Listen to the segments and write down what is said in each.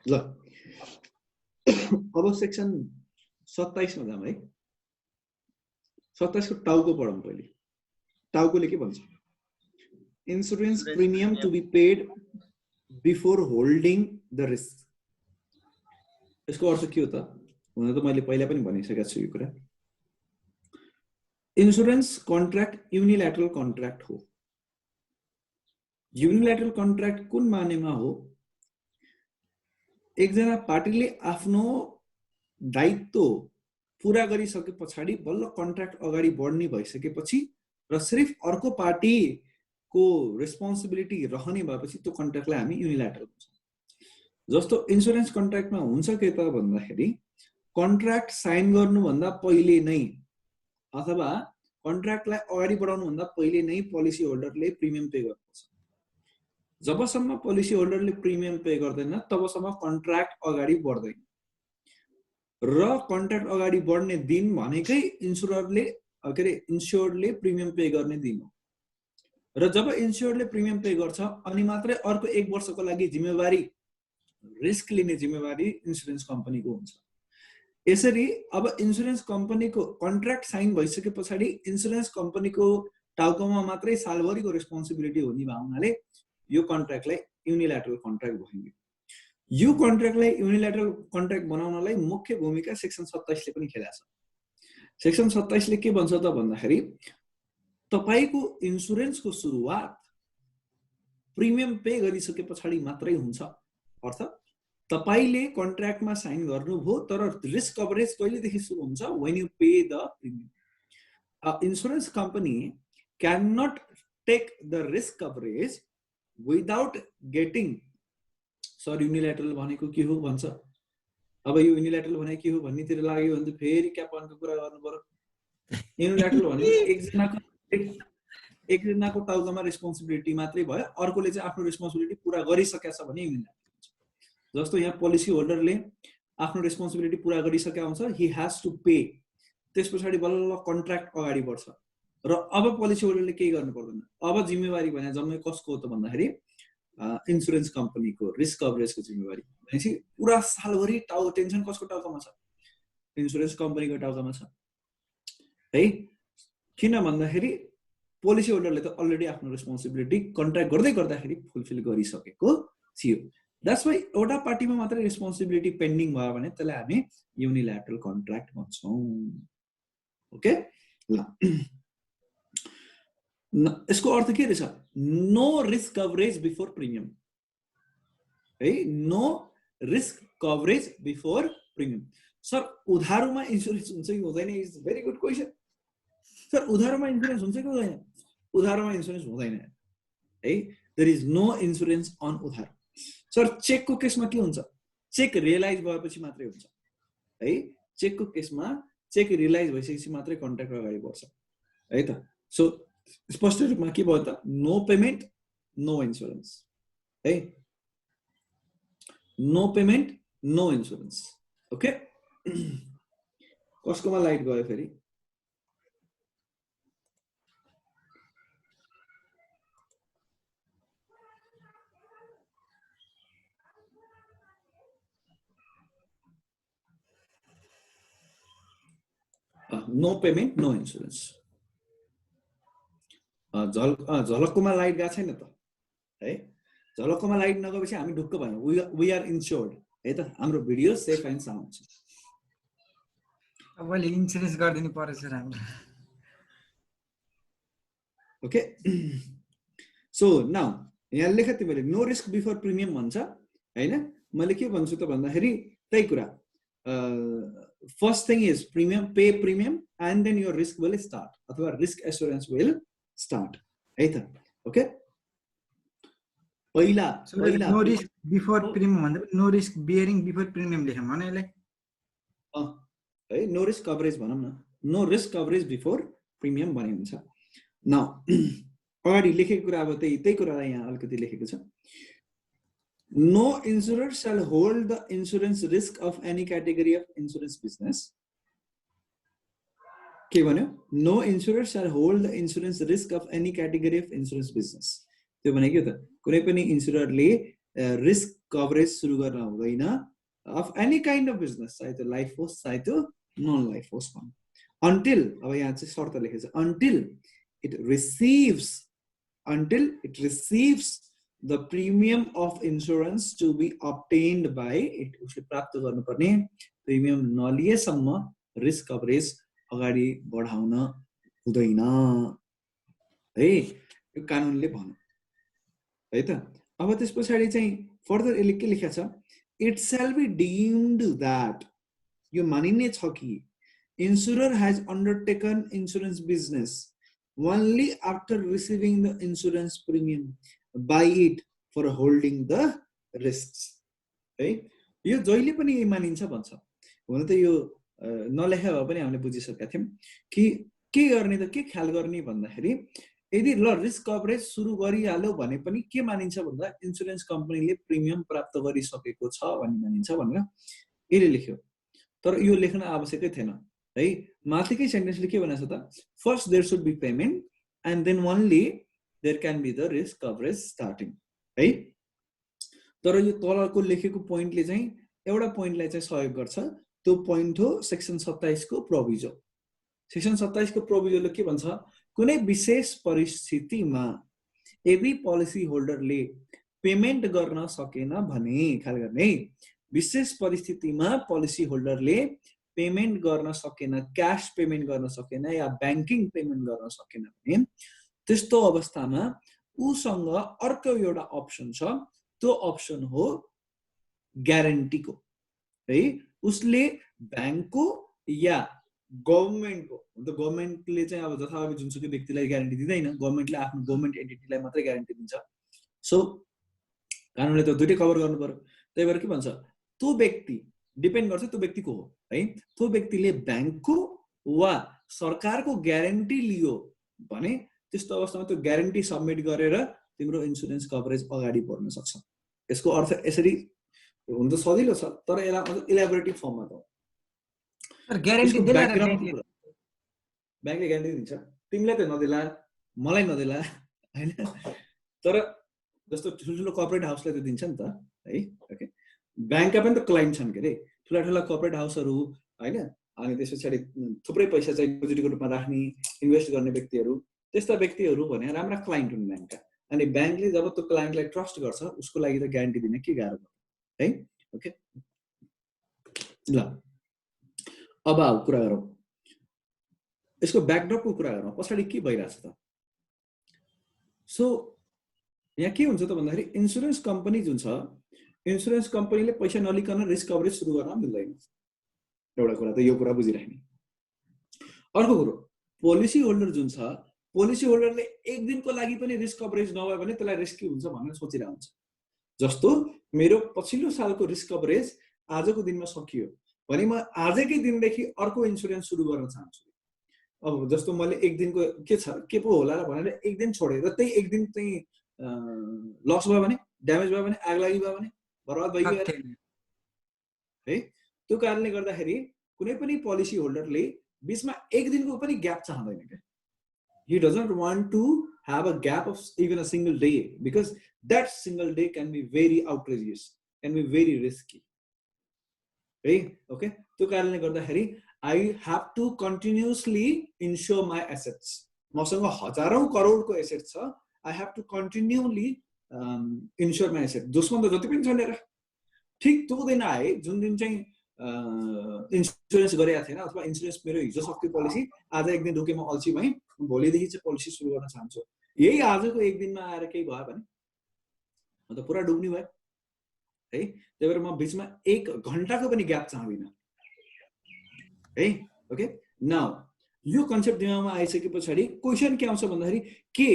ल अब सेक्सन 27 मा जाम है। 27 को टाउको पढौँ पहिले। टाउकोले के भन्छ? Insurance premium to be paid before holding the risk. यसको अर्थ के हो त? हुन त मैले पहिला पनि भनिसकेको छु यो कुरा। इन्स्योरेन्स कन्ट्र्याक्ट युनिल्याटरल कन्ट्र्याक्ट हो। युनिल्याटरल कन्ट्र्याक्ट कुन मानेमा हो? एकजना पार्टीले आफ्नो दायित्व पूरा गरिसके पछाडि बल्ल कन्ट्र्याक्ट अगाडि बढ्ने भइसकेपछि र सिर्फ अर्को पार्टीको रेस्पोन्सिबिलिटी रहने भएपछि त्यो कन्ट्र्याक्टलाई हामी युनिल्याटरल भन्छौँ। जस्तो इन्स्योरेन्स कन्ट्र्याक्टमा हुन्छ के त भन्दाखेरि कन्ट्र्याक्ट साइन गर्नुभन्दा पहिले नै अथवा कन्ट्र्याक्टलाई अगाडि बढाउनुभन्दा पहिले नै पोलिसी होल्डरले प्रिमियम पे गर्नुपर्छ। जबसम्म पोलिसी होल्डरले प्रिमियम पे गर्दैन तबसम्म कन्ट्र्याक्ट अगाडि बढ्दैन। र कन्ट्र्याक्ट अगाडि बढ्ने दिन भनेकै इन्स्योर्डले प्रिमियम पे गर्ने दिन हो। र जब इन्स्योर्डले प्रिमियम पे गर्छ अनि मात्रै अर्को 1 वर्षको लागि जिम्मेवारी रिस्क लिने जिम्मेवारी इन्स्योरेन्स कम्पनीको हुन्छ। यसरी अब इन्स्योरेन्स कम्पनीको कन्ट्र्याक्ट साइन भइसके पछाडि इन्स्योरेन्स कम्पनीको टाउकोमा मात्रै सालभरिको रेस्पोन्सिबिलिटी हुने भए हुनाले यो कन्ट्र्याक्टलाई युनिल्याटरल कन्ट्र्याक्ट भनियो। यो कन्ट्र्याक्टलाई युनिल्याटरल कन्ट्र्याक्ट बनाउनलाई मुख्य भूमिका सेक्सन 27 ले पनि खेलेको छ। सेक्सन 27 ले के भन्छ त भन्दाखेरि तपाईको इन्स्योरेन्सको सुरुवात प्रिमियम पे गरिसके पछाडि मात्रै हुन्छ। अर्थ तपाईले कन्ट्र्याक्टमा साइन गर्नुभयो तर रिस्क कभरेज कहिलेदेखि सुरु हुन्छ? When you pay the premium. Insurance company can not take the risk coverage without getting sir unilateral भनेको के हो भन्छ। अब यो युनिल्याटरल भनेको के हो भन्नेतिर लाग्यो भने त फेरि क्यापनको कुरा गर्नु पर्यो। युनिल्याटरल भनेको एकजनाको टाउकोमा रेस्पोन्सिबिलिटी मात्रै भयो, अर्कोले चाहिँ आफ्नो रेस्पोन्सिबिलिटी पूरा गरिसकेको छ भने युनिल्याटरल हुन्छ। जस्तो यहाँ पोलिसी होल्डरले आफ्नो रेस्पोन्सिबिलिटी पूरा गरिसकेका हुन्छ, ही हैज टु पे। त्यसपछि बल्ल कन्ट्र्याक्ट अगाडि बढ्छ र अब पोलिसी होल्डरले केही गर्नु पर्दैन। अब जिम्मेवारी भने जम्मै कसको हो त भन्दाखेरि इन्स्योरेन्स कम्पनीको रिस्क कभरेजको जिम्मेवारी। भनेपछि पुरा सालभरि टेन्सन कसको टाउकोमा छ? इन्स्योरेन्स कम्पनीको टाउकोमा छ है। किन भन्दाखेरि पोलिसी होल्डरले त अलरेडी आफ्नो रेस्पोन्सिबिलिटी कन्ट्र्याक्ट गर्दै गर्दाखेरि फुलफिल गरिसकेको थियो। द्याट्स वाइ एउटा पार्टीमा मात्रै रेस्पोन्सिबिलिटी पेन्डिङ भयो भने त्यसलाई हामी युनिल्याटरल कन्ट्र्याक्ट भन्छौँ। ओके ल यसको अर्थ के रहेछ? No risk coverage before premium है। No risk coverage before premium. Sir उधारोमा इन्स्योरेन्स हुन्छ कि हुँदैन? Is very good question. Sir उधारोमा इन्स्योरेन्स हुन्छ कि हुँदैन? उधारोमा इन्स्योरेन्स हुँदैन है। There is no insurance on उधारो। सर चेकको केसमा के हुन्छ? चेक रियलाइज भएपछि मात्रै हुन्छ है। चेकको केसमा चेक रियलाइज भइसकेपछि मात्रै कन्ट्र्याक्ट अगाडि बढ्छ है त। सो स्पष्ट रूपमा के भयो त? नो पेमेन्ट नो इन्स्योरेन्स है। No payment no insurance. Okay कसकोमा लाइट गयो फेरि? No payment no insurance. झलककोमा लाइट गएको छैन त है। झलककोमा लाइट नगएपछि हामी ढुक्क भयौँ। वी आर इन्स्योर्ड है त। हाम्रो भिडियो सेफ एन्ड साउन्ड छ। अब इन्स्योरेन्स गरिदिनु पर्छ राम्रो। ओके सो नाउ यहाँ लेख तिमीले नो रिस्क बिफोर प्रिमियम भन्छ हैन। मैले के भन्छु त भन्दाखेरि त्यही कुरा first thing is premium pay premium and then your risk will start अथवा रिस्क एस्योरेन्स विल स्टार्ट है त। ओके पहिला नो रिस्क बिफोर प्रिमियम भन्दा no risk bearing before premium लेखौँ हैन यसलाई है। नो रिस्क कभरेज भनौँ न। No risk coverage before premium भने हुन्छ। नाउ अगाडि लेखेको कुरा अब त्यही कुरालाई यहाँ अलिकति लेखेको छ। No insurer shall hold the insurance risk of any category of insurance business। के भन्यो? No insurer shall hold the insurance risk of any category of insurance business। त्यो भनेको के त? कुनै पनि इन्स्योररले रिस्क कभरेज सुरु गर्न हुँदैन of any kind of business, चाहे त्यो लाइफ होस् चाहे त्यो नन लाइफ होस् भनौँ, until अब यहाँ चाहिँ शर्त लेखेको छ until it receives the premium of insurance to be obtained by it, उसले प्राप्त गर्नुपर्ने प्रिमियम नलिएसम्म रिस्क कभरेज अगाडि बढाउन हुँदैन है, यो कानुनले भन्यो है त। अब त्यस पछाडि चाहिँ फर्दर यसले के लेखेको छ, it shall be deemed that, यो मानिने छ कि insurer has undertaken insurance business only after receiving the insurance premium by it for holding the risks है, यो जहिले पनि मानिन्छ भन्छ। हुन त यो नलेखा भए पनि हामीले बुझिसकेका थियौं कि के गर्ने त के ख्याल गर्ने भन्दाखेरि यदि ल रिस्क कभरेज सुरु गरिहाल्यो भने पनि के मानिन्छ भन्दा इन्सुरेन्स कम्पनीले प्रिमियम प्राप्त गरिसकेको छ भन्ने मानिन्छ भनेर यसले लेख्यो। तर यो लेख्न आवश्यकै थिएन है, माथिकै सेन्टेन्सले के भनेको छ त, first there should be payment and then only there can be the risk coverage starting है। तर यो तलको लेखेको पोइन्टले चाहिँ एउटा पोइन्टलाई चाहिँ सहयोग गर्छ, त्यो पोइन्ट हो सेक्सन 27 को प्रोभिजो। सेक्सन 27 को प्रोभिजोले के भन्छ, कुनै विशेष परिस्थितिमा यदि पोलिसी होल्डरले पेमेन्ट गर्न सकेन भने, ख्याल गर्ने, विशेष परिस्थितिमा पोलिसी होल्डरले पेमेन्ट गर्न सकेन, क्याश पेमेन्ट गर्न सकेन या ब्याङ्किङ पेमेन्ट गर्न सकेन भने त्यस्तो अवस्थामा उसँग अर्को एउटा अप्सन छ, त्यो अप्सन हो ग्यारेन्टीको है। उसले ब्याङ्कको या गभर्नमेन्टको, गभर्नमेन्टले चाहिँ अब जथाभावी जुनसुकै व्यक्तिलाई ग्यारेन्टी दिँदैन, गभर्नमेन्टले आफ्नो गभर्नमेन्ट एन्टिटीलाई मात्रै ग्यारेन्टी दिन्छ। सो कानुनले त दुइटै कभर गर्नु पर्यो, त्यही भएर के भन्छ, त्यो व्यक्ति डिपेन्ड गर्छ त्यो व्यक्तिको हो है, त्यो व्यक्तिले ब्याङ्कको वा सरकारको ग्यारेन्टी लियो भने त्यस्तो अवस्थामा त्यो ग्यारेन्टी सबमिट गरेर तिम्रो इन्सुरेन्स कभरेज अगाडि बढ्न सक्छ। यसको अर्थ यसरी हुन त सजिलो छ, तर यसलाई इलाबोरेटिभ फर्ममा त ग्यारेन्टी ब्याङ्कले ग्यारेन्टी दिन्छ, तिमीलाई त नदेला मलाई नदेला हैन, तर जस्तो ठुल्ठुलो कर्पोरेट हाउसलाई त दिन्छ नि त है। ओके, ब्याङ्कका पनि त क्लाइन्ट छन् के अरे, ठुला ठुला कर्पोरेट हाउसहरू हैन, अनि त्यस पछाडि थुप्रै पैसा चाहिँ डिपोजिटको रूपमा राख्ने इन्भेस्ट गर्ने व्यक्तिहरू, त्यस्ता व्यक्तिहरू भने राम्रा क्लाइन्ट हुन् ब्याङ्कका। अनि ब्याङ्कले जब त्यो क्लाइन्टलाई ट्रस्ट गर्छ उसको लागि त ग्यारेन्टी दिन के गाह्रो है। ओके ल, अब कुरा गरौँ यसको ब्याकड्रपको कुरा गरौँ, पछाडि के भइरहेछ त। सो यहाँ के हुन्छ त भन्दाखेरि इन्सुरेन्स कम्पनी जुन छ, इन्सुरेन्स कम्पनीले पैसा नलिकन रिस्क कभरेज सुरु गर्न मिल्दैन, एउटा कुरा त यो कुरा बुझिराख्ने। अर्को कुरो, पोलिसी होल्डर जुन छ, पोलिसी होल्डरले एक दिनको लागि पनि रिस्क कभरेज नभए भने त्यसलाई रिस्की हुन्छ भनेर सोचिरहेको हुन्छ। जस्तो मेरो पछिल्लो सालको रिस्क कभरेज आजको दिनमा सकियो भने म आजकै दिनदेखि अर्को इन्सुरेन्स सुरु गर्न चाहन्छु। अब जस्तो मैले एक दिनको के छ के पो होला भनेर एक दिन छोडेँ र त्यही एक दिन चाहिँ लस भयो भने, ड्यामेज भयो भने, आग लागि भयो भने बर्बाद भइगयो है। त्यो कारणले गर्दाखेरि कुनै पनि पोलिसी होल्डरले बीचमा एक दिनको पनि ग्याप चाहँदैन क्या। He doesn't want to have a gap of even a single day because that single day can be very outrageous, can be very risky. Right? Okay? त्यो कारणले गर्दाखेरि I have to continuously insure my assets. मसँग हजारौं करोडको asset छ, I have to continually insure my assets. जसमा त जति पनि छ नि, ठीक त्यो दिन आए जुन दिन चाहिँ इन्सुरेन्स गरेका थिएन अथवा इन्सुरेन्स मेरो हिजो सक्यो पोलिसी, आज एक दिन ढुके म अल्छी भएँ, भोलिदेखि चाहिँ पोलिसी सुरु गर्न चाहन्छु, यही आजको एक दिनमा आएर केही भयो भने म त पुरा डुब्ने भयो है। त्यही भएर म बीचमा एक घण्टाको पनि ग्याप चाहदिनँ है। ओके, नाउ यो कन्सेप्ट दिमागमा आइसके पछाडि क्वेसन के आउँछ भन्दाखेरि के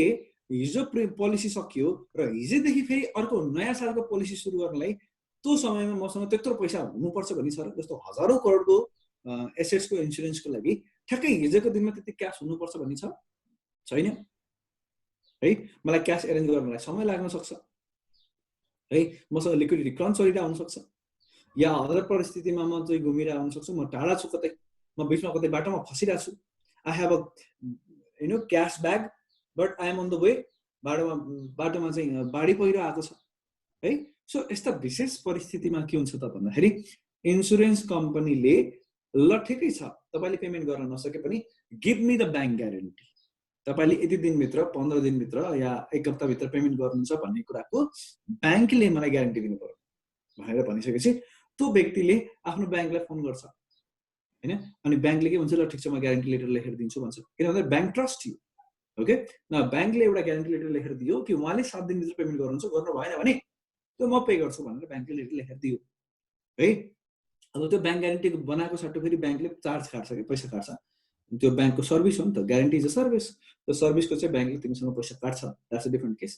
हिजो पोलिसी सकियो र हिजोदेखि फेरि अर्को नयाँ सालको पोलिसी सुरु गर्नलाई त्यो समयमा मसँग त्यत्रो पैसा हुनुपर्छ भन्ने छ र? जस्तो हजारौं करोडको एसेट्सको इन्सुरेन्सको लागि ठ्याक्कै हिजोको दिनमा त्यति क्याश हुनुपर्छ भन्ने छ छैन है। मलाई क्याश एरेन्ज गर्नलाई समय लाग्न सक्छ है, मसँग लिक्विडिटी क्रन्च चलिरहेको हुन सक्छ, या अदर परिस्थितिमा म चाहिँ घुमिरहेको हुन सक्छु, म टाढा छु कतै, म बिचमा कतै बाटोमा फसिरहेको छु, I have a cash bag but I am on the way, बाटोमा चाहिँ बाढी पहिरो आएको छ है। सो यस्ता विशेष परिस्थितिमा के हुन्छ त भन्दाखेरि इन्स्योरेन्स कम्पनीले ल ठिकै छ तपाईले पेमेन्ट गर्न नसके पनि give me the bank guarantee, तपाईले यति दिनभित्र 15 दिनभित्र या 1 हप्ताभित्र पेमेन्ट गर्नुहुन्छ भन्ने कुराको ब्याङ्कले मलाई ग्यारेन्टी दिनु पर्यो भनेर भनिसकेपछि त्यो व्यक्तिले आफ्नो ब्याङ्कलाई फोन गर्छ हैन, अनि ब्याङ्कले के भन्छ ल ठिक छ म ग्यारेन्टी लेटर लेखेर दिन्छु भन्छ, किनभने ब्याङ्क ट्रस्ट यु। ओके न ब्याङ्कले एउटा ग्यारेन्टी लेटर लेखेर दियो कि उहाँले 7 दिनभित्र पेमेन्ट गर्नुहुन्छ, गर्नु भएन भने त्यो म पे गर्छु भनेर ब्याङ्कले लेटर लेखेर दियो है। अब त्यो ब्याङ्क ग्यारेन्टी बनाएको सट्टो फेरि ब्याङ्कले चार्ज काट्छ कि पैसा काट्छ, त्यो ब्याङ्कको सर्भिस हो नि त, ग्यारेन्टी इज अ सर्भिस, त्यो सर्भिसको चाहिँ ब्याङ्कले तिमीसँग पैसा काट्छ, that's a different case.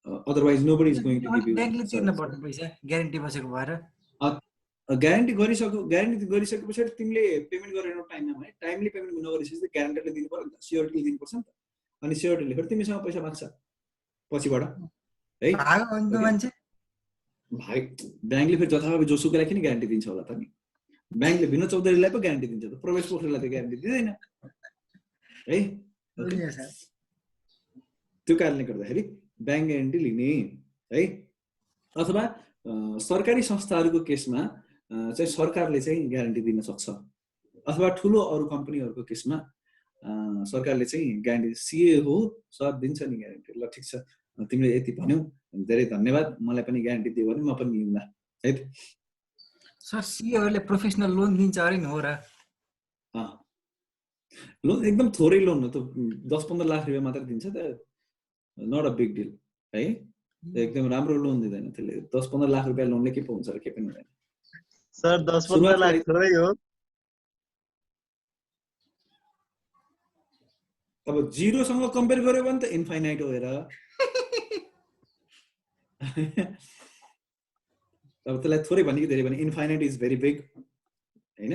Otherwise nobody is going to give you ब्याङ्कले तिर्न पर्ने पैसा ग्यारेन्टी बसेको भएर। ग्यारेन्टी गरिसके पछाडि तिमीले पेमेन्ट गरेर टाइममा भने टाइमली पेमेन्ट नगरिसकेपछि ग्यारेन्टरले दिनु पर्यो नि त, सियोरिटीले दिनुपर्छ नि त, अनि सियोरिटीले फेरि तिमीसँग पैसा माग्छ पछिबाट है। मान्छे भाइ ब्याङ्कले फेरि जथाभावी जोसुकैलाई किन ग्यारेन्टी दिन्छ होला त नि, ब्याङ्कले भिन्न चौधरीलाई पो ग्यारेन्टी दिन्छ त, प्रवेश पोखरेललाई त ग्यारेन्टी दिँदैन है। त्यो कारणले गर्दाखेरि ब्याङ्क ग्यारेन्टी लिने है, अथवा सरकारी संस्थाहरूको केसमा चाहिँ सरकारले चाहिँ ग्यारेन्टी दिन सक्छ, अथवा ठुलो अरू कम्पनीहरूको केसमा सरकारले चाहिँ ग्यारेन्टी, सिए हो सर दिन्छ नि ग्यारेन्टी, ल ठिक छ तिमीले यति भन्यौ धेरै धन्यवाद मलाई पनि ग्यारेन्टी दियो भने म पनि लिउँला है। सर सिएहरूले प्रोफेसनल लोन दिन्छ अरे नि हो र? लोन एकदम थोरै लोन हो त, 10-15 लाख रुपियाँ मात्र दिन्छ त, नट अ बिग डिल है, एकदम राम्रो लोन दिँदैन त्यसले, 10-15 लाख रुपियाँ लोनले के पो हुन्छ र के पनि हुँदैन सर। 10-15 लाख थोरै हो। अब जिरोसँग कम्पेयर गर्यो भने त इन्फाइनाइट हो हेर। अब त्यसलाई थोरै भने कि धेरै भने इन्फाइनाइट इज भेरी बिग हैन।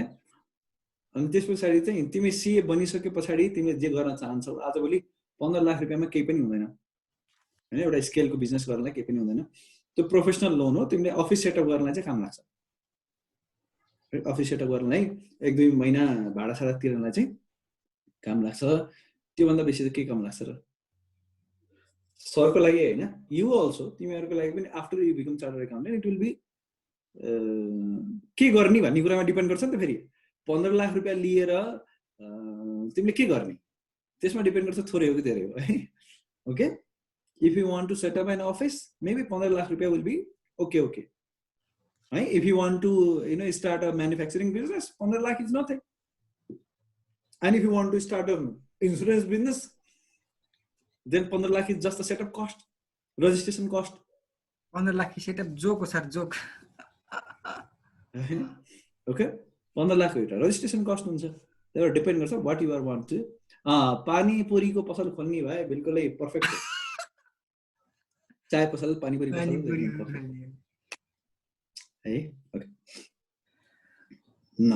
अनि त्यस पछाडि चाहिँ तिमी सिए बनिसके पछाडि तिमीले जे गर्न चाहन्छौ आजभोलि 15 लाख रुपियाँमा केही पनि हुँदैन हैन, एउटा स्केलको बिजनेस गर्नलाई केही पनि हुँदैन, त्यो प्रोफेसनल लोन हो, तिमीले अफिस सेटअप गर्नलाई चाहिँ काम लाग्छ, अफिस सेटअप गर्नलाई 1-2 महिना भाडा साडा तिर्नलाई चाहिँ काम लाग्छ, त्योभन्दा बेसी त के काम लाग्छ र सरको लागि हैन, यु अल्सो तिमीहरूको लागि पनि after you become chartered accountant it will be के गर्ने भन्ने कुरामा डिपेन्ड गर्छ नि त। फेरि 15 लाख रुपियाँ लिएर तिमीले के गर्ने त्यसमा डिपेन्ड गर्छ, थोरै हो कि धेरै हो है। Okay if you want to set up an office maybe 15 lakh रुपियाँ विल बी ओके है। If you want to start a manufacturing business 15 lakh is nothing, and if you want to start a insurance business then 15 lakh is just the setup cost, registration cost. 15 lakh setup joke हो sir, joke. Okay 15 lakh एउटा registration cost हुन्छ, त्यसबाट depend गर्छ what you are want to. पानी पुरीको पसल खोल्ने भए बिल्कुलै पर्फेक्ट हो, चाय पसल पानी पुरी पसल है। ओके न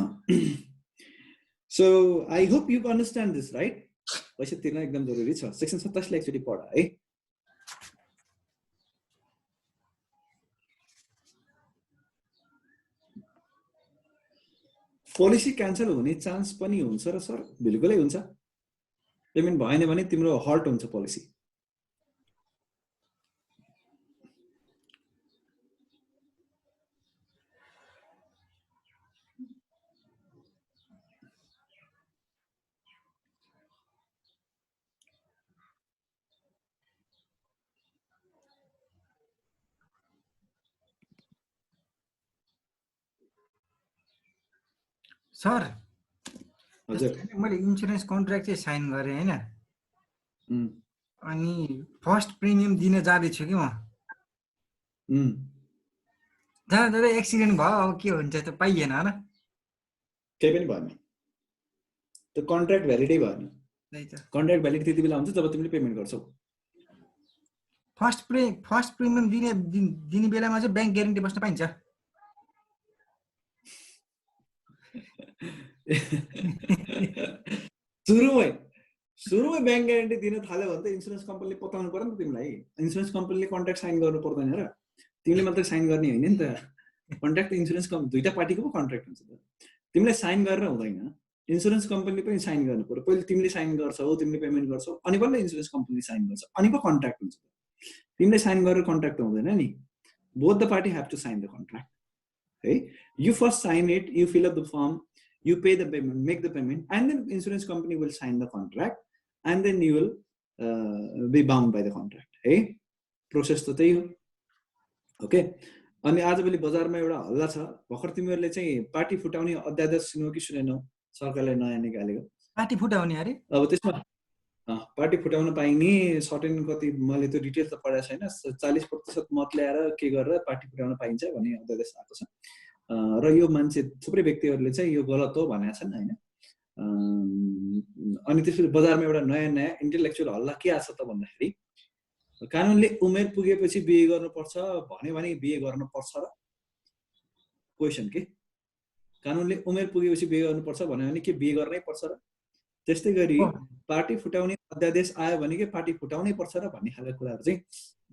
so I hope you understand this right. पैसा तिर्न एकदम जरुरी छ, सेक्सन 27 लाई एकचोटि पढ है। पोलिसी क्यान्सल हुने चान्स पनि हुन्छ र सर बिल्कुलै हुन्छ, पेमेन्ट भएन भने तिम्रो हर्ट हुन्छ पोलिसी। सर मैले इन्सुरेन्स कन्ट्र्याक्ट चाहिँ साइन गरेँ हैन, अनि फर्स्ट प्रिमियम दिन जाँदैछु कि म, जाँदा एक्सिडेन्ट भयो, अब के हुन्छ त पाइएन हैन, केही पनि भएन, त्यो कन्ट्र्याक्ट भ्यालिडै भएन। कन्ट्र्याक्ट भ्यालिड त्यति बेला हुन्छ जब तिमीले पेमेन्ट गर्छौ। फर्स्ट प्रिमियम दिने बेलामा चाहिँ ब्याङ्क ग्यारेन्टी बस्न पाइन्छ? सुरुमै ब्याङ्क ग्यारेन्टी दिन थाल्यो भने त इन्सुरेन्स कम्पनीले बताउनु पर्यो नि त तिमीलाई, इन्सुरेन्स कम्पनीले कन्ट्र्याक्ट साइन गर्नु पर्दैन र, तिमीले मात्र साइन गर्ने होइन नि त, कन्ट्र्याक्ट इन्सुरेन्स दुईटा पार्टीको पो कन्ट्र्याक्ट हुन्छ त, तिमीले साइन गरेर हुँदैन, इन्सुरेन्स कम्पनीले पनि साइन गर्नु पर्यो, पहिले तिमीले साइन गर्छौ, तिमीले पेमेन्ट गर्छौ, अनि बल्ल इन्सुरेन्स कम्पनीले साइन गर्छ, अनि पो कन्ट्र्याक्ट हुन्छ, तिमीले साइन गरेर कन्ट्र्याक्ट हुँदैन नि। both the party have to sign the contract. Okay? You first sign it, you fill up the form, you pay the payment, make the payment, and then insurance company will sign the contract, and then you will be bound by the contract. Hey, process to त्यही हो. Okay? अनि आजभोलि बजारमा एउटा हल्ला छ, भर्खर तिमीहरूले चाहिँ पार्टी फुटाउने अध्यादेश सुन्यौ कि सुनेनौ? सरकारले नयाँ निकालेको पार्टी फुटाउने अरे अब त्यसमा पार्टी फुटाउन पाइने सर्टेन कति मैले त्यो डिटेल त पढाएको छैन, 40% मत ल्याएर के गरेर पार्टी फुटाउन पाइन्छ भन्ने अध्यादेश आएको छ र यो मान्छे थुप्रै व्यक्तिहरूले चाहिँ यो गलत हो भनेका छन् हैन. अनि त्यसपछि बजारमा एउटा नयाँ इन्टेलेक्चुअल हल्ला के आछ त भन्दाखेरि कानुनले उमेर पुगेपछि बिहे गर्नुपर्छ भन्यो भने बिहे गर्नुपर्छ र क्वेशन के कानुनले उमेर पुगेपछि बिहे गर्नुपर्छ भन्यो भने के बिहे गर्नै पर्छ र? त्यस्तै गरी पार्टी फुटाउने अध्यादेश आयो भने के पार्टी फुटाउनै पर्छ र भन्ने खालको कुराहरू चाहिँ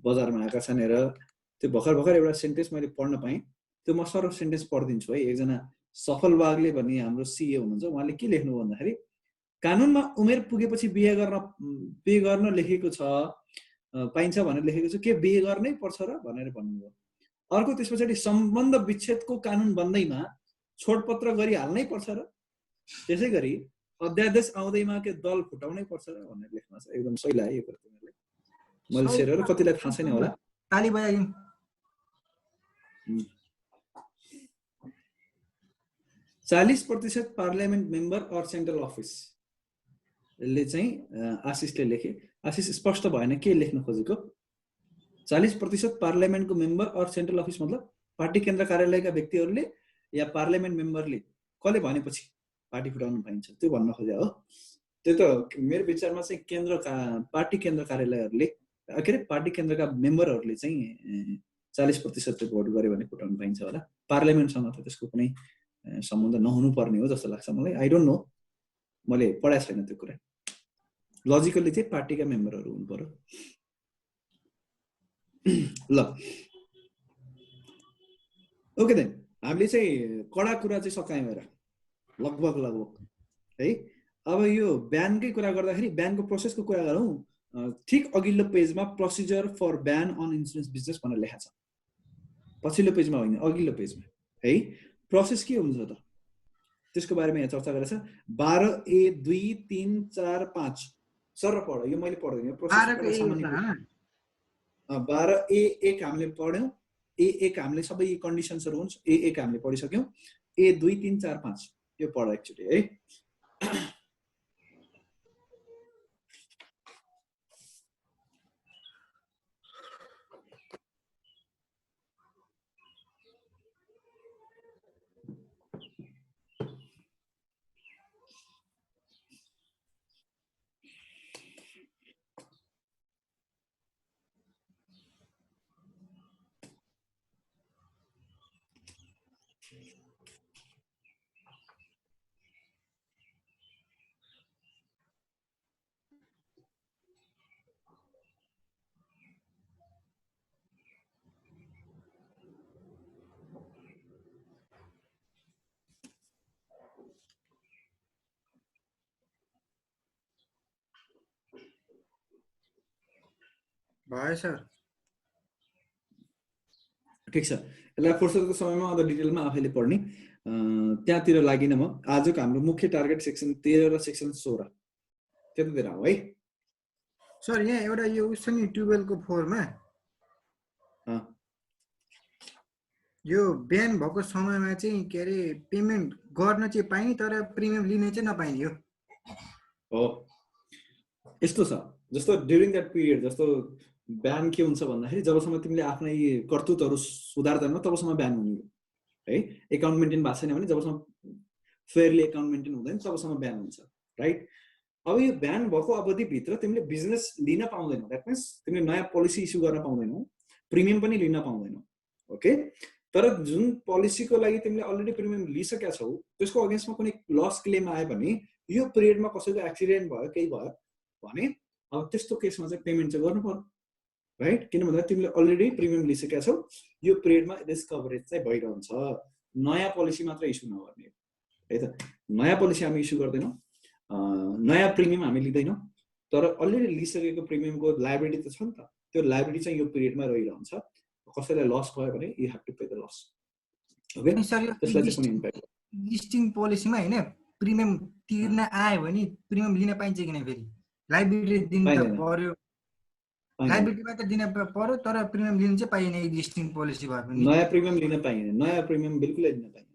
बजारमा आएका छन्. र त्यो भर्खर एउटा सेन्टेन्स मैले पढ्न पाएँ, त्यो म सरल सेन्टेन्स पढिदिन्छु है. एकजना सफल वागले भन्ने हाम्रो सिए हुनुहुन्छ, उहाँले के लेख्नु भन्दाखेरि कानुनमा उमेर पुगेपछि बिहे गर्न लेखेको छ, पाइन्छ भनेर लेखेको छ, के बिहे गर्नै पर्छ र भनेर भन्नुभयो. अर्को त्यस पछाडि सम्बन्ध विच्छेदको कानुन बन्दैमा छोडपत्र गरिहाल्नै पर्छ र, त्यसै गरी अध्यादेश आउँदैमा के दल फुटाउनै पर्छ र भनेर लेख्नु छ. एकदम सही लाग्यो यो कुरा तिमीहरूले. मैले सेयर गरेर कतिलाई थाहा छैन होला. ताली बजाइदिउँ. 40% पार्लियामेन्ट मेम्बर अर सेन्ट्रल अफिसले चाहिँ आशिषले लेखे. आशिष स्पष्ट भएन के लेख्न खोजेको. 40% पार्लियामेन्टको मेम्बर अर सेन्ट्रल अफिस मतलब पार्टी केन्द्र कार्यालयका व्यक्तिहरूले या पार्लियामेन्ट मेम्बरले कसले भनेपछि पार्टी फुटाउन पाइन्छ त्यो भन्न खोजे हो. त्यो त मेरो विचारमा चाहिँ पार्टी केन्द्र कार्यालयहरूले के अरे पार्टी केन्द्रका मेम्बरहरूले चाहिँ 40% भोट गर्यो भने फुटाउन पाइन्छ होला. पार्लियामेन्टसँग त त्यसको कुनै सम्बन्ध नहुनु पर्ने हो जस्तो लाग्छ मलाई. आई डोन्ट नो, मैले पढाएको छैन त्यो कुरा. लजिकली चाहिँ पार्टीका मेम्बरहरू हुनु पर्यो. ल ओके देन हामीले चाहिँ कडा कुरा चाहिँ सकायौँ र लगभग है. अब यो ब्यानकै कुरा गर्दाखेरि ब्यानको प्रोसेसको कुरा गरौँ. ठिक अघिल्लो पेजमा procedure for ban on insurance business भनेर लेखा छ. पछिल्लो पेजमा होइन, अघिल्लो पेजमा है. प्रोसेस के हुन्छ त त्यसको बारेमा यहाँ चर्चा गरेछ. 12A234 सर पढ, यो मैले पढ्दैन. प्रोसेस 12A1 हामीले पढ्यौँ. A1 हामीले सबै कन्डिसन्सहरू हुन्छ. A1 हामीले पढिसक्यौँ. A2 3 4 5 यो पढ एकचोटि है. भयो सर. ठिक छ. यसलाई फुर्सदको समयमा अझ डिटेलमा आफैले पढ्ने त्यहाँतिर लागिन म. आजको हाम्रो मुख्य टार्गेट सेक्सन 13 र सेक्सन 16 त्यतातिर हो है सर. यहाँ एउटा यो छ नि 12 को 4 मा यो ब्यान भएको समयमा चाहिँ के अरे पेमेन्ट गर्न चाहिँ पाइने तर प्रिमियम लिने चाहिँ नपाइने हो. यस्तो छ जस्तो ड्युरिङ द्याट पिरियड जस्तो ब्यान के हुन्छ भन्दाखेरि जबसम्म तिमीले आफ्नै कर्तुतहरू सुधार्दैनौ तबसम्म ब्यान हुने हो है. एकाउन्ट मेन्टेन भएको छैन भने जबसम्म फेयरली एकाउन्ट मेन्टेन हुँदैन तबसम्म ब्यान हुन्छ राइट. अब यो ब्यान भएको अवधिभित्र तिमीले बिजनेस लिन पाउँदैनौ. द्याट मिन्स तिमीले नयाँ पोलिसी इस्यु गर्न पाउँदैनौ, प्रिमियम पनि लिन पाउँदैनौ. ओके. तर जुन पोलिसीको लागि तिमीले अलरेडी प्रिमियम लिइसकेका छौ त्यसको अगेन्स्टमा कुनै लस क्लेम आयो भने यो पिरियडमा कसैको एक्सिडेन्ट भयो केही भयो भने अब त्यस्तो केसमा चाहिँ पेमेन्ट चाहिँ गर्नु पर्यो राइट. किन भन्दा तिमीले अलरेडी प्रिमियम लिइसकेका छौ. यो पिरियडमा रिस्क कभरेज चाहिँ भइरहन्छ. नयाँ पोलिसी मात्र इस्यु नगर्ने है त. नयाँ पोलिसी हामी इस्यु गर्दैनौँ, नयाँ प्रिमियम हामी लिँदैनौँ, तर अलरेडी लिइसकेको प्रिमियमको लायबिलिटी त छ नि त. त्यो लायबिलिटी चाहिँ यो पिरियडमा रहिरहन्छ. कसैलाई लस भयो भने you have to pay the loss. Okay, sir यो त्यसलाई चाहिँ कुनै इम्प्याक्ट एक्जिस्टिङ पोलिसीमा हैन प्रिमियम तिर्न आयो भने प्रिमियम लिन पाइन्छ कि नै फेरि लाइबिलिटी दिन त पाइँदैन। पर्यो लाइबिलिटीमा त दिन पर्यो तर प्रिमियम लिन चाहिँ पाइएन एक्जिस्टिङ पोलिसी भए पनि नयाँ प्रिमियम लिन पाइँदैन, नयाँ प्रिमियम बिल्कुलै लिन पाइँदैन।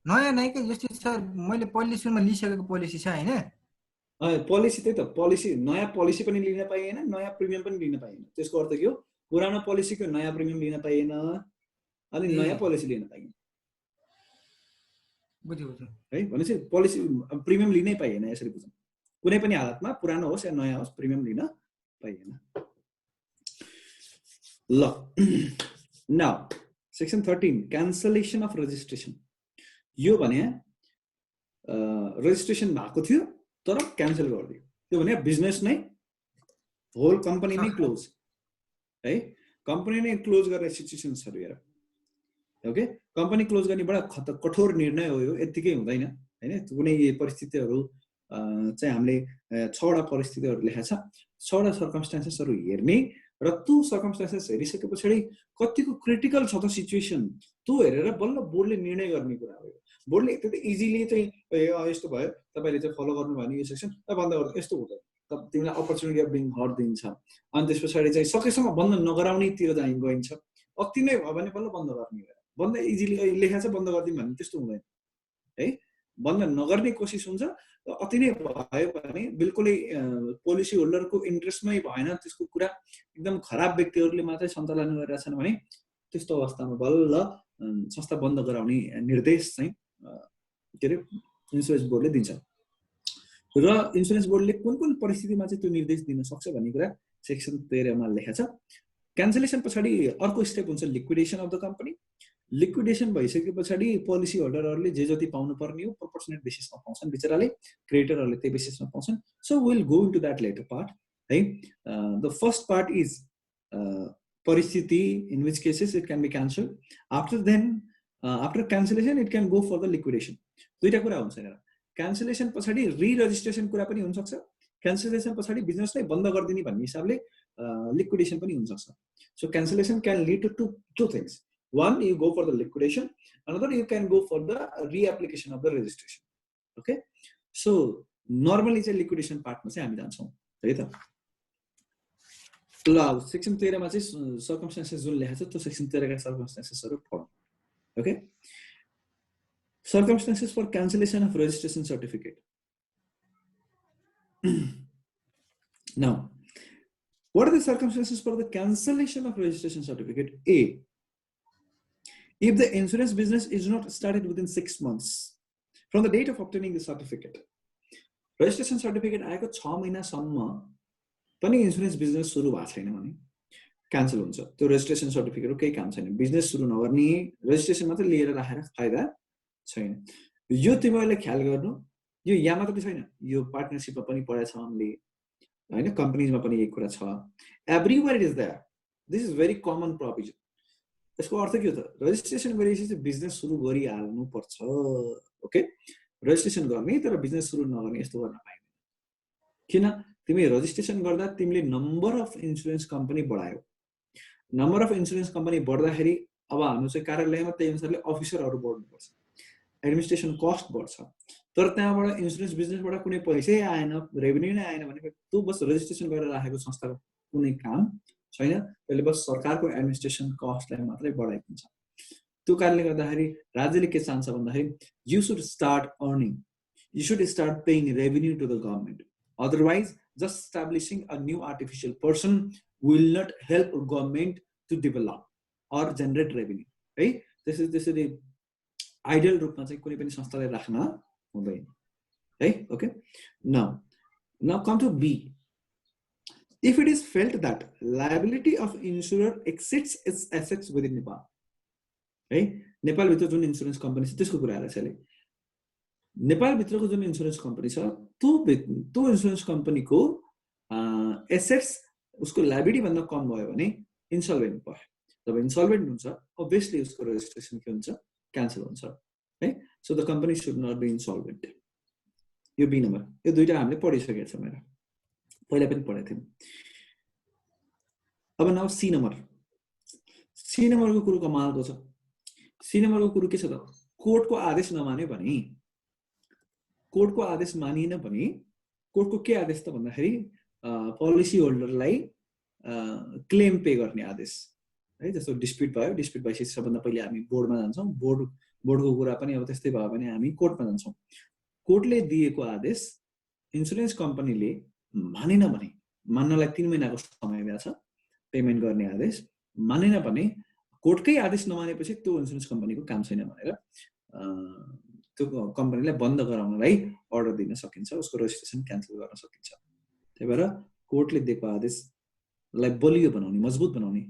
नयाँ नै के जस्तै सर मैले पहिलो सुरुमा लिइसकेको पोलिसी छ हैन पोलिसी त्यही त, पोलिसी नयाँ पोलिसी पनि लिन पाइएन, नयाँ प्रिमियम पनि लिन पाइएन। त्यसको अर्थ के हो, पुरानो पोलिसीको नयाँ प्रिमियम लिन पाइएन अनि नयाँ पोलिसी लिन पाइएन। बुझ्यो है भनेपछि पोलिसी प्रिमियम लिनै पाइएन, यसरी बुझौँ। कुनै पनि हालतमा पुरानो होस् या नयाँ होस् प्रिमियम लिन पाइएन। ल now section 13 cancellation of registration. यो भने रजिस्ट्रेसन भएको थियो तर क्यान्सल गरिदियो, त्यो भने बिजनेस नै होल कम्पनी नै क्लोज है, कम्पनी नै क्लोज गर्ने सिचुएसन्सहरु हेर। ओके, कम्पनी क्लोज गर्ने बडा कठोर निर्णय हो यो, यतिकै हुँदैन हैन। कुनै परिस्थितिहरु चाहिँ हामीले 6 वटा परिस्थितिहरु लेखेका छ, 6 वटा सर्कमस्टेन्सेसहरु हेर्ने र त्यो सर्कमस्टेन्सेस हेरिसकेपछि कतिको क्रिटिकल छ त सिचुएसन त्यो हेरेर बल्ल बोर्डले निर्णय गर्ने कुरा हो। बोर्डले त्यति इजिली चाहिँ यस्तो भयो तपाईले चाहिँ फलो गर्नु भयो नि यो सेक्सन बन्द गर्नु, यस्तो हुँदैन। तिमीलाई अपर्चुनिटी अफ बिङ हर्ड दिन्छ अनि त्यसपछि चाहिँ सकेसम्म बन्द नगराउनेतिर चाहिँ गइन्छ। अति नै भयो भने बल्ल बन्द गर्ने हो। बन्द इजिली लेखा छ बन्द गर्दिम भन्ने त्यस्तो हुँदैन है। बन्द नगर्ने कोसिस हुन्छ। अति नै भयो भने बिल्कुलै पोलिसी होल्डरको इन्ट्रेस्टमै भएन, त्यसको कुरा एकदम खराब व्यक्तिहरूले मात्रै सञ्चालन गरिरहेछन् भने त्यस्तो अवस्थामा बल्ल संस्था बन्द गराउने निर्देश चाहिँ के अरे इन्स्योरेन्स बोर्डले दिन्छ। र इन्स्योरेन्स बोर्डले कुन कुन परिस्थितिमा चाहिँ त्यो निर्देश दिन सक्छ भन्ने कुरा सेक्सन 13 मा लेखेको छ। क्यान्सलेसन पछाडि अर्को स्टेप हुन्छ liquidation of the company. Liquidation भइसके पछाडि पोलिसी होल्डरहरूले जे जति पाउनु पर्ने हो प्रोपोर्सनेट बेसिसमा पाउँछन् बिचराले, क्रेडिटरहरूले त्यही बेसिसमा पाउँछन्। So will go into that latter part है। द फर्स्ट पार्ट इज परिस्थिति in which cases it can be cancel. After cancellation it can go for the liquidation. दुईटा कुरा हुन्छ यहाँ। क्यान्सलेसन पछाडि रि रजिस्ट्रेसन कुरा पनि हुन सक्छ, क्यान्सलेसन पछाडि बिजनेसलाई बन्द गरिदिने भन्ने हिसाबले लिक्विडेसन पनि हुन सक्छ। So cancellation can lead to two things. One, you go for the liquidation. Another, you can go for the reapplication of the registration. Okay. So normally चाहिँ liquidation part मा चाहिँ हामी जान्छौँ है त। ल सेक्सन 13 मा चाहिँ सर्कमस्टेन्सेस जुन लेखेको छ त्यो सेक्सन 13 का सर्कमस्टेन्सेसहरु पढौँ। Okay, circumstances for cancellation of registration certificate. Now, what are the circumstances for the cancellation of registration certificate? A, if the insurance business is not started within 6 months from the date of obtaining the certificate. Registration certificate आएको 6 महिनासम्म पनि insurance business सुरु भएको छैन भने cancel हुन्छ। त्यो registration सर्टिफिकेटको केही काम छैन। बिजनेस सुरु नगर्ने, रेजिस्ट्रेसन मात्र लिएर राखेर फाइदा छैन। यो तिमीहरूले ख्याल गर्नु। यो यहाँ मात्र छैन, यो पार्टनरशिपमा पनि पढेछ हामीले हैन, कम्पनीजमा पनि यही कुरा छ। Everywhere it is there. This is very common provision. यसको अर्थ के हो त, रजिस्ट्रेसन गरेपछि चाहिँ बिजनेस सुरु गरिहाल्नु पर्छ। ओके, रजिस्ट्रेसन गर्ने तर बिजनेस सुरु नगर्ने यस्तो गर्न पाइँदैन। किन? तिमी रजिस्ट्रेसन गर्दा तिमीले नम्बर अफ इन्स्योरेन्स कम्पनी बढायौ। नम्बर अफ इन्स्योरेन्स कम्पनी बढ्दाखेरि अब हाम्रो चाहिँ कार्यालयमा त्यही अनुसारले अफिसरहरू बढ्नुपर्छ, एडमिनिस्ट्रेसन कस्ट बढ्छ। तर त्यहाँबाट इन्स्योरेन्स बिजनेसबाट कुनै पैसै आएन, रेभेन्यू नै आएन भने त्यो बस रजिस्ट्रेसन गरेर राखेको संस्थाको कुनै काम छैन। त्यसले बस सरकारको एडमिनिस्ट्रेसन कस्टलाई मात्रै बढाइदिन्छ। त्यो कारणले गर्दाखेरि राज्यले के चाहन्छ भन्दाखेरि you should start earning, you should start paying revenue to the government. Otherwise just establishing a new artificial person will not help government to develop or generate revenue है। त्यसरी आइडियल रूपमा चाहिँ कुनै पनि संस्थालाई राख्न हुँदैन है। Okay, now come to B. If it is felt that liability of insurer exceeds its assets within Nepal, है, नेपाल भित्र जुन इन्स्योरेन्स कम्पनी छ त्यसको कुरा आएर चाहिँ नेपाल भित्रको जुन इन्स्योरेन्स कम्पनी छ त्यो इन्स्योरेन्स कम्पनीको एसेट्स उसको लायबिलिटी भन्दा कम भयो भने इन्सल्भेन्ट भयो। जब इन्सल्भेन्ट हुन्छ अभियसली उसको रेजिस्ट्रेसन के हुन्छ, क्यान्सल हुन्छ है। So the company should not be insolvent. यो बी नम्बर। यो दुईटा हामीले पढिसकेको छ, मैले पहिला पनि पढेको थियौँ। अब now C number. C C नम्बरको कुरो कमालको छ। सी नम्बरको कुरो के छ त, कोर्टको आदेश नमाने भने, कोर्टको आदेश मानिएन भने कोर्टको के आदेश त भन्दाखेरि पोलिसी होल्डरलाई क्लेम पे गर्ने आदेश है। जस्तो डिस्प्युट भयो, डिस्प्युट भएपछि सबभन्दा पहिले हामी बोर्डमा जान्छौँ, बोर्डको कुरा पनि अब त्यस्तै भयो भने हामी कोर्टमा जान्छौँ। कोर्टले दिएको आदेश इन्सुरेन्स कम्पनीले मानेन भने, मान्नलाई 3 महिनाको समय दिएको छ पेमेन्ट गर्ने आदेश, मानेन भने कोर्टकै आदेश नमानेपछि त्यो इन्सुरेन्स कम्पनीको काम छैन भनेर त्यो कम्पनीलाई बन्द गराउनलाई अर्डर दिन सकिन्छ, उसको रेजिस्ट्रेसन क्यान्सल गर्न सकिन्छ। त्यही भएर कोर्टले दिएको आदेशलाई बलियो बनाउने, मजबुत बनाउने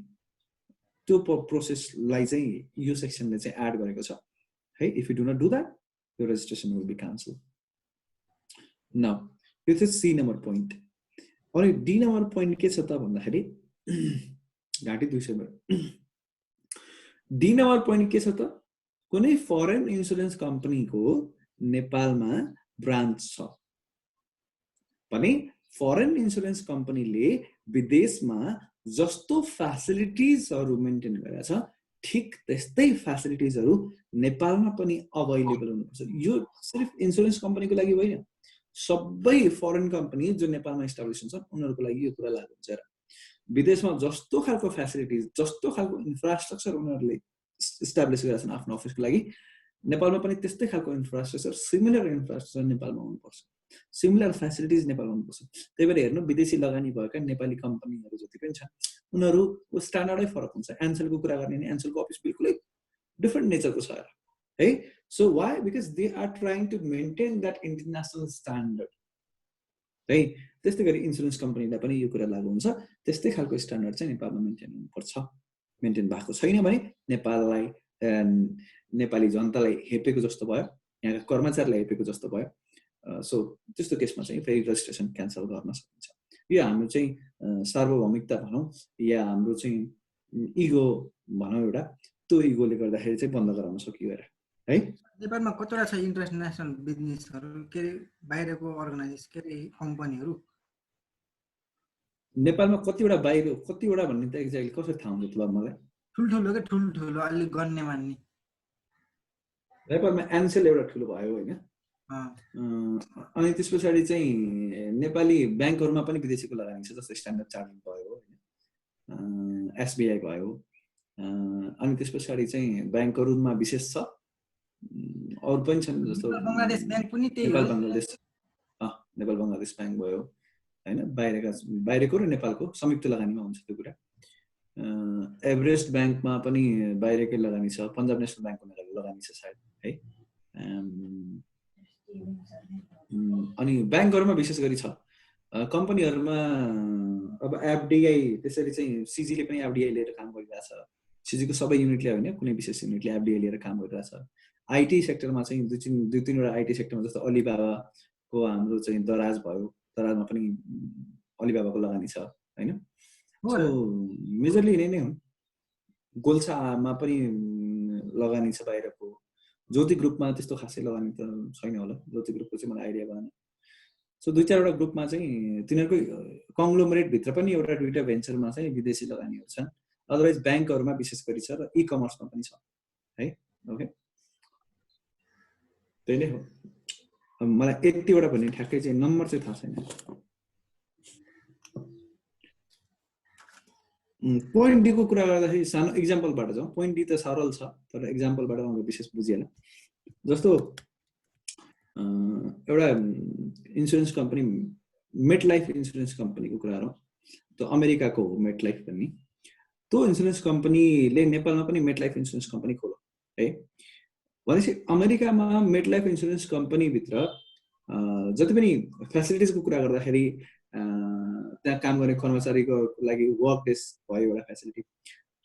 त्यो प्रोसेसलाई चाहिँ यो सेक्सनले चाहिँ एड गरेको छ है। If you do not do that your registration will be cancelled. Now, this is C number point. अनि D number point के छ त भन्दाखेरि घाटी 200 भयो। D number point के छ त, कुनै फरेन इन्सुरेन्स कम्पनीको नेपालमा ब्रान्च छ भने फरेन इन्सुरेन्स कम्पनीले विदेशमा जस्तो फ्यासिलिटिजहरु मेन्टेन गरेको छ ठीक त्यस्तै फ्यासिलिटिजहरु नेपालमा पनि अवेलेबल हुनुपर्छ। यो सिर्फ इन्सुरेन्स कम्पनीको लागि होइन, सबै फरेन कम्पनी जो नेपालमा इस्टाब्लिश हुन्छ उनीहरुको लागि यो कुरा लागू हुन्छ। विदेशमा जस्तो खालको फ्यासिलिटिज, जस्तो खालको इन्फ्रास्ट्रक्चर उनीहरुले इस्टाब्लिश गरेका छन् आफ्नो अफिसको लागि, नेपालमा पनि त्यस्तै खालको इन्फ्रास्ट्रक्चर, सिमिलर इन्फ्रास्ट्रक्चर नेपालमा हुनुपर्छ, सिमिलर फ्यासिलिटिज नेपालमा हुनुपर्छ। त्यही भएर हेर्नु, विदेशी लगानी भएका नेपाली कम्पनीहरु जति पनि छन् उनीहरुको स्ट्यान्डर्डै फरक हुन्छ। एन्सेलको कुरा गर्ने नि एन्सेलको अफिस बिल्कुलै डिफरेन्ट नेचरको छ है। So why, because they are trying to maintain that international standard है। त्यस्तै गरी इन्सुरेन्स कम्पनीलाई पनि यो कुरा लागू हुन्छ, त्यस्तै खालको स्ट्यान्डर्ड चाहिँ नेपालमा मेन्टेन हुनुपर्छ। मेन्टेन भएको छैन भने नेपाललाई, नेपाली जनतालाई हेपेको जस्तो भयो, यहाँका कर्मचारीलाई हेपेको जस्तो भयो। सो त्यस्तो केसमा चाहिँ फेरि रेजिस्ट्रेसन क्यान्सल गर्न सकिन्छ। यो हाम्रो चाहिँ सार्वभौमिकता भनौँ या हाम्रो चाहिँ इगो भनौँ, एउटा त्यो इगोले गर्दाखेरि चाहिँ बन्द गराउन सकियो है। नेपालमा कतिवटा छ इन्टरनेशनल बिजनेसहरु, के बाहिरको अर्गनाइजेसन, के कम्पनीहरु नेपालमा कतिवटा बाहिर, कतिवटा भन्ने त एक्ज्याक्टली कसरी थाहा हुन्छ ल मलाई? ठुल्ठुलो के ठुल्ठुलो अलि गर्ने मान्ने। नेपालमा एन्सेल एउटा ठुलो भयो होइन, अनि त्यस पछाडि चाहिँ नेपाली ब्याङ्कहरुमा पनि विदेशीको लगानी छ, जस्तो स्ट्यान्डर्ड चार्टर्ड भयो होइन, एसबीआई भयो, अनि त्यस पछाडि चाहिँ ब्याङ्कहरुमा विशेष छ, अरु पनि छन् जस्तो बंगलादेश ब्याङ्क पनि त्यही नेपाल बंगलादेश, नेपाल बंगलादेश ब्याङ्क भयो हैन, बाहिरको र नेपालको संयुक्त लगानीमा हुन्छ त्यो कुरा। एभरेस्ट ब्याङ्कमा पनि बाहिरकै लगानी छ, पन्जाब नेसनल ब्याङ्कको लगानी छ सायद है। अनि ब्याङ्कहरुमा विशेष गरी छ। कम्पनीहरुमा अब एफडीआई, त्यसरी चाहिँ सीजी ले पनि एफडीआई लिएर काम गरिरहेछ। सीजी को सबै युनिटले होइन, कुनै विशेष युनिटले एफडीआई लिएर काम गरिरहेछ। आईटी सेक्टरमा चाहिँ दुई तीनवटा आईटी सेक्टरमा जस्तो अलिबाबाको हाम्रो चाहिँ दराज भयो, दराजमा पनि अलिबाबाको लगानी छ हैन। सो मेजरली यिनै नै हुन्। गोल्छामा पनि लगानी छ बाहिरको। ज्योति ग्रुपमा त्यस्तो खासै लगानी त छैन होला, ज्योति ग्रुपको चाहिँ मलाई आइडिया भएन। सो दुई चारवटा ग्रुपमा चाहिँ तिनीहरुको कङ्ग्लोमरेट भित्र पनि एउटा दुईटा भेन्चरमा चाहिँ विदेशी लगानीहरु छन्। अदरवाइज ब्याङ्कहरुमा विशेष गरी छ र ई-कमर्समा पनि छ है। ओके, त्यही नै हो। मलाई यतिवटा भन्ने ठ्याक्कै चाहिँ नम्बर चाहिँ थाहा छैन। पोइन्ट डी को कुरा गर्दाखेरि सानो एक्जाम्पलबाट जाउँ। पोइन्ट डी त सरल छ, तर एक्जाम्पलबाट उहाँले विशेष बुझिएला। जस्तो एउटा इन्सुरेन्स कम्पनी, मेटलाइफ इन्सुरेन्स कम्पनीको कुरा गरौँ। त्यो अमेरिकाको हो मेटलाइफ भन्ने। त्यो इन्सुरेन्स कम्पनीले नेपालमा पनि मेटलाइफ इन्सुरेन्स कम्पनी खोल्यो है। भनेपछि अमेरिकामा मेटलाइफ इन्सुरेन्स कम्पनीभित्र जति पनि फ्यासिलिटिजको कुरा गर्दाखेरि त्यहाँ काम गर्ने कर्मचारीको लागि वर्क डेस्क भयो एउटा फ्यासिलिटी,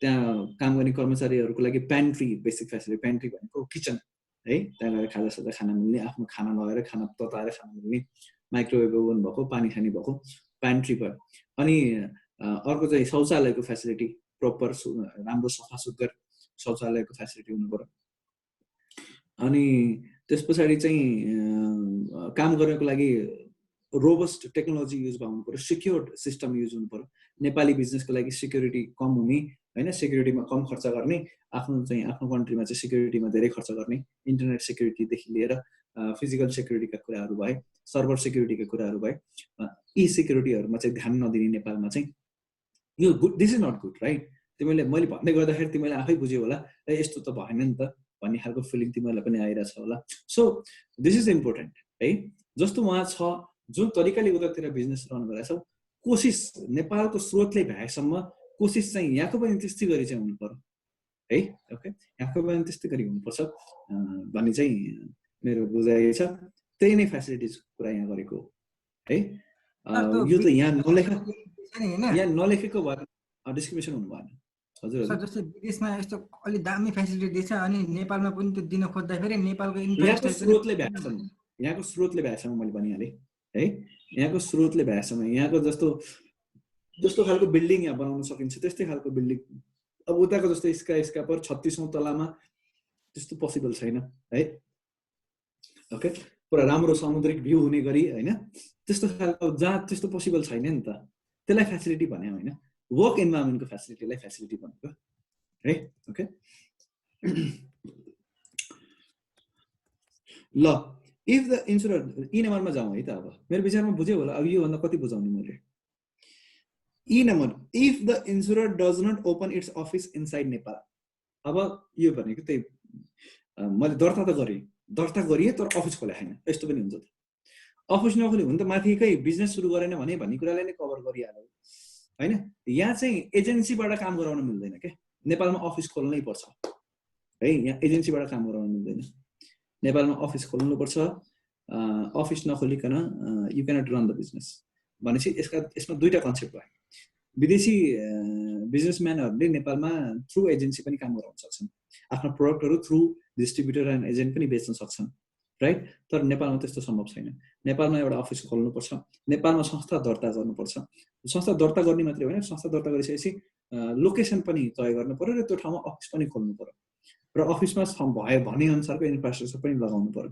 त्यहाँ काम गर्ने कर्मचारीहरूको लागि पेन्ट्री, बेसिक फ्यासिलिटी। पेन्ट्री भनेको किचन है, त्यहाँ गएर खाजा साजा खाना मिल्ने, आफ्नो खाना लगाएर खाना तताएर खाना मिल्ने, माइक्रोवेभ ओभन भएको, पानी खाने भएको पेन्ट्री भयो। अनि अर्को चाहिँ शौचालयको फ्यासिलिटी, प्रपर राम्रो सफा सुग्घर शौचालयको फ्यासिलिटी हुनु पर्यो। अनि त्यस पछाडि चाहिँ काम गर्नको लागि रोबस्ट टेक्नोलोजी युज हुनु पर्यो, सिक्योर्ड सिस्टम युज हुनु पर्यो। नेपाली बिजनेसको लागि सिक्युरिटी कम हुने हैन सेक्युरिटीमा कम खर्च गर्ने आफ्नो कन्ट्रीमा चाहिँ सेक्युरिटीमा धेरै खर्च गर्ने इन्टरनेट सेक्युरिटीदेखि लिएर फिजिकल सेक्युरिटीका कुराहरू भए सर्भर सेक्युरिटीका कुराहरू भए यी सेक्युरिटीहरूमा चाहिँ ध्यान नदिने नेपालमा चाहिँ यो good this is not good right मैले भन्दै गर्दाखेरि तिमीले आफै बुझ्यो होला यस्तो त भएन नि त भन्ने खालको फिलिङ तिमीहरूलाई पनि आइरहेछ होला सो दिस इज इम्पोर्टेन्ट है जस्तो उहाँ छ जुन तरिकाले उतातिर बिजनेस रन गरिरहेछ कोसिस नेपालको स्रोतले भ्याएसम्म कोसिस चाहिँ यहाँको पनि त्यस्तै गरी चाहिँ हुनु पर्यो है ओके यहाँको पनि त्यस्तै गरी हुनुपर्छ भन्ने चाहिँ मेरो बुझाइ छ त्यही नै फेसिलिटिज कुरा यहाँ गरेको है यो त यहाँ नलेखेको भएर डिस्क्रिमिनेसन हुनु भएन हजुर जस्तै विदेशमा यस्तो अलि दामी फेसिलिटी दिन्छ अनि नेपालमा पनि त्यो दिन खोज्दाखेरि नेपालको यहाँको स्रोतले भ्याएसम्म मैले भनिहालेँ है यहाँको स्रोतले भ्याएसम्म यहाँको जस्तो खालको बिल्डिङ यहाँ बनाउन सकिन्छ त्यस्तै खालको बिल्डिङ अब उताको जस्तो स्काइस्क्रापर 36औं तलामा त्यस्तो पोसिबल छैन है ओके पुरा राम्रो समुद्रिक भ्यू हुने गरी हैन त्यस्तो खालको जहाँ त्यस्तो पोसिबल छैन नि त त्यसलाई फेसिलिटी भने हैन वर्क इन्भाइरोमेन्टको फेसिलिटीलाई फेसिलिटी भनेको है ओके ल इफ द इन्सुरर ई नम्बरमा जाउँ है त अब मेरो विचारमा बुझ्यो होला अब यो भन्दा कति बुझाउने मैले E number if the insurer does not open its office inside Nepal अब यो भनेको त्यही मैले दर्ता गरिए तर अफिस खोले छैन यस्तो पनि हुन्छ त अफिस नखोले हुन त माथिकै बिजनेस सुरु गरेन भने भन्ने कुरालाई नै कभर गरिहाल्यो हैन यहाँ चाहिँ एजेन्सीबाट काम गराउन मिल्दैन के नेपालमा अफिस खोल्नै पर्छ है यहाँ एजेन्सीबाट काम गराउन मिल्दैन नेपालमा अफिस खोल्नुपर्छ अफिस नखोलिकन you cannot run the business भनेपछि यसमा दुईटा कन्सेप्ट भयो विदेशी बिजनेसम्यानहरूले नेपालमा थ्रु एजेन्सी पनि काम गराउन सक्छन् आफ्नो प्रोडक्टहरू थ्रु डिस्ट्रिब्युटर एन्ड एजेन्ट पनि बेच्न सक्छन् राइट तर नेपालमा त्यस्तो सम्भव छैन नेपालमा एउटा अफिस खोल्नुपर्छ नेपालमा संस्था दर्ता गर्नुपर्छ संस्था दर्ता गर्ने मात्रै होइन संस्था दर्ता गरिसकेपछि लोकेसन पनि तय गर्नु पर्यो र त्यो ठाउँमा अफिस पनि खोल्नु पर्यो र अफिसमा भयो भने अनुसारको इन्फ्रास्ट्रक्चर पनि लगाउनु पर्यो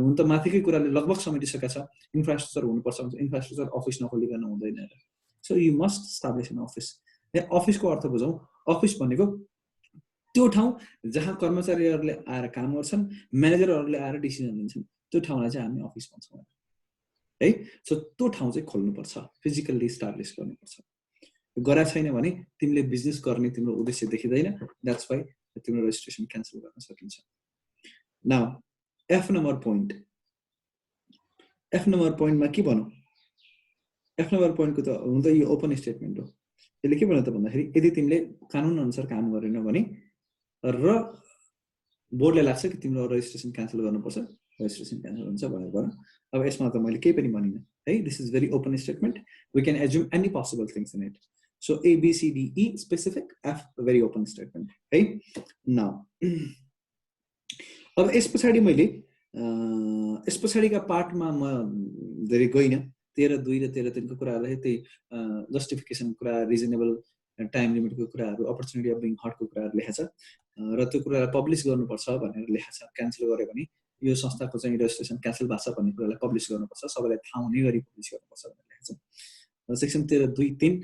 हुन त माथिकै कुराले लगभग समेटिसकेका छ इन्फ्रास्ट्रक्चर हुनुपर्छ इन्फ्रास्ट्रक्चर अफिस नखोलिकन हुँदैन so you must establish an office अफिसको अर्थ बुझौँ अफिस भनेको त्यो ठाउँ जहाँ कर्मचारीहरूले आएर काम गर्छन् म्यानेजरहरूले आएर डिसिजन लिन्छन् त्यो ठाउँलाई चाहिँ हामी अफिस भन्छौँ है सो त्यो ठाउँ चाहिँ खोल्नुपर्छ फिजिकल्ली इस्टाब्लिस गर्नुपर्छ गरा छैन भने तिमीले बिजनेस गर्ने तिम्रो उद्देश्य देखिँदैन द्याट्स वाइ तिम्रो रेजिस्ट्रेसन क्यान्सल गर्न सकिन्छ नाउ एफ नम्बर पोइन्टमा के भनौँ एफ नम्बर पोइन्टको त हुन त यो ओपन स्टेटमेन्ट हो यसले के भन्यो त भन्दाखेरि यदि तिमीले कानुन अनुसार काम गरेनौ भने र बोर्डले लाग्छ कि तिम्रो रेजिस्ट्रेसन क्यान्सल गर्नुपर्छ रेजिस्ट्रेसन क्यान्सल हुन्छ भनेर भन अब यसमा त मैले केही पनि भनिनँ है this is very open statement we can assume any possible things in it so ABCDE specific F very open statement है नाउ अब यस पछाडिका पार्टमा म धेरै गइनँ 13(2) र 13(3) को कुराहरूलाई त्यही जस्टिफिकेसन कुरा रिजनेबल टाइम लिमिटको कुराहरू अपर्च्युनिटी अफ बिङ हटको कुराहरू लेखेको छ र त्यो कुरालाई पब्लिस गर्नुपर्छ भनेर लेखेको छ क्यान्सल गर्यो भने यो संस्थाको चाहिँ रेजिस्ट्रेसन क्यान्सल भएको छ भन्ने कुरालाई पब्लिस गर्नुपर्छ सबैलाई थाहा हुने गरी पब्लिस गर्नुपर्छ भनेर लेखेको छ सेक्सन 13(2), 3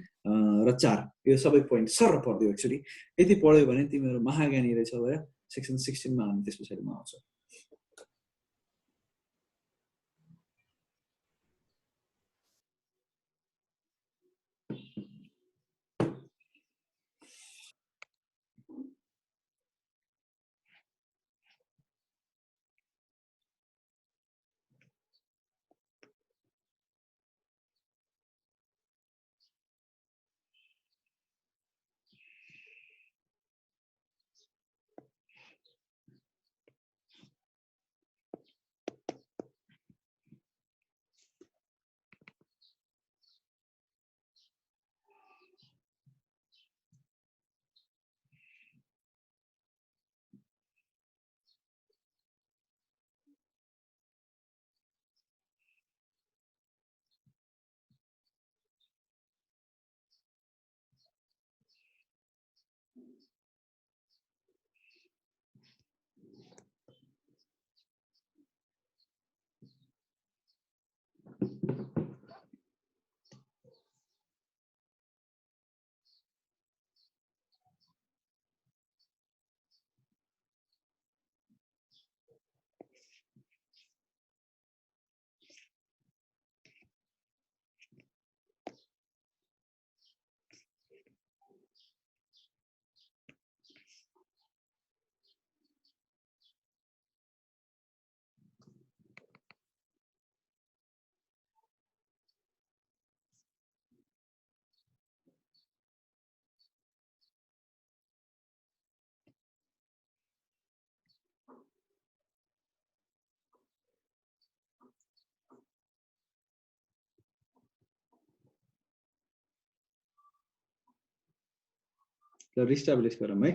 र 4 यो सबै पोइन्ट सर पढ्दियो एक्चुअली यदि पढ्यो भने तिमीहरू महाज्ञानी रहेछ भएर सेक्सन 16 मा हामी त्यस पछाडिमा आउँछौँ ल रिस्टाब्लिस गरौँ है।